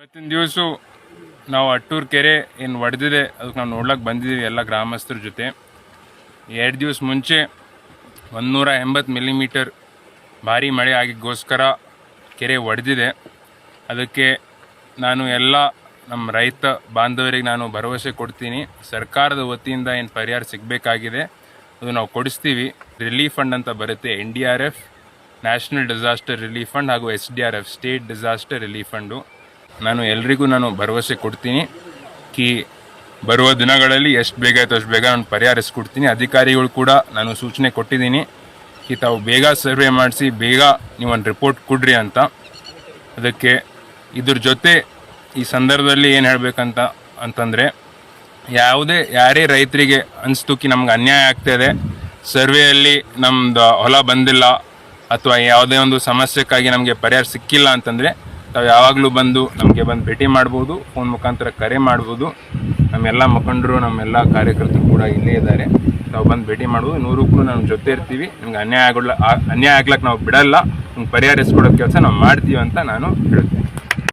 ಇವತ್ತಿನ ದಿವಸ ನಾವು ಅಟ್ಟೂರು ಕೆರೆ ಏನು ಒಡೆದಿದೆ ಅದಕ್ಕೆ ನಾವು ನೋಡ್ಲಿಕ್ಕೆ ಬಂದಿದ್ದೀವಿ ಎಲ್ಲ ಗ್ರಾಮಸ್ಥರ ಜೊತೆ. 2 ದಿವಸ ಮುಂಚೆ 180 ಮಿಲಿಮೀಟರ್ ಭಾರಿ ಮಳೆ ಆಗಿಗೋಸ್ಕರ ಕೆರೆ ಒಡೆದಿದೆ. ಅದಕ್ಕೆ ನಾನು ಎಲ್ಲ ನಮ್ಮ ರೈತ ಬಾಂಧವರಿಗೆ ನಾನು ಭರವಸೆ ಕೊಡ್ತೀನಿ, ಸರ್ಕಾರದ ವತಿಯಿಂದ ಏನು ಪರಿಹಾರ ಸಿಗಬೇಕಾಗಿದೆ ಅದು ನಾವು ಕೊಡಿಸ್ತೀವಿ. ರಿಲೀಫ್ ಫಂಡ್ ಅಂತ ಬರುತ್ತೆ, NDRF national disaster relief fund ಹಾಗೂ SDRF state disaster relief fund. ನಾನು ಎಲ್ರಿಗೂ ನಾನು ಭರವಸೆ ಕೊಡ್ತೀನಿ ಕಿ ಬರುವ ದಿನಗಳಲ್ಲಿ ಎಷ್ಟು ಬೇಗ ಆಯಿತು ಅಷ್ಟು ಬೇಗ ನಾನು ಪರಿಹರಿಸ್ಕೊಡ್ತೀನಿ. ಅಧಿಕಾರಿಗಳು ಕೂಡ ನಾನು ಸೂಚನೆ ಕೊಟ್ಟಿದ್ದೀನಿ ಕಿ ತಾವು ಬೇಗ ಸರ್ವೆ ಮಾಡಿಸಿ ಬೇಗ ನೀವೊಂದು ರಿಪೋರ್ಟ್ ಕೊಡ್ರಿ ಅಂತ. ಅದಕ್ಕೆ ಇದ್ರ ಜೊತೆ ಈ ಸಂದರ್ಭದಲ್ಲಿ ಏನು ಹೇಳಬೇಕಂತ ಅಂತಂದರೆ, ಯಾರೇ ರೈತರಿಗೆ ಅನಿಸ್ತು ನಮ್ಗೆ ಅನ್ಯಾಯ ಆಗ್ತಾಯಿದೆ, ಸರ್ವೆಯಲ್ಲಿ ನಮ್ಮದು ಹೊಲ ಬಂದಿಲ್ಲ ಅಥವಾ ಯಾವುದೇ ಒಂದು ಸಮಸ್ಯೆಗಾಗಿ ನಮಗೆ ಪರಿಹಾರ ಸಿಕ್ಕಿಲ್ಲ ಅಂತಂದರೆ ತಾವು ಯಾವಾಗಲೂ ಬಂದು ನಮಗೆ ಭೇಟಿ ಮಾಡ್ಬೋದು, ಫೋನ್ ಮುಖಾಂತರ ಕರೆ ಮಾಡ್ಬೋದು. ನಮ್ಮೆಲ್ಲ ಮುಖಂಡರು ನಮ್ಮೆಲ್ಲ ಕಾರ್ಯಕರ್ತರು ಕೂಡ ಇಲ್ಲೇ ಇದ್ದಾರೆ, ತಾವು ಬಂದು ಭೇಟಿ ಮಾಡ್ಬೋದು. 100ಕ್ಕೂ ನಮ್ಮ ಜೊತೆ ಇರ್ತೀವಿ. ನಿಮ್ಗೆ ಅನ್ಯಾಯ ಆಗ್ಲಿಕ್ಕೆ ನಾವು ಬಿಡಲ್ಲ, ನಿಮ್ಗೆ ಪರಿಹಾರಿಸ್ಕೊಡೋ ಕೆಲಸ ನಾವು ಮಾಡ್ತೀವಿ ಅಂತ ನಾನು ಹೇಳ್ತೀನಿ.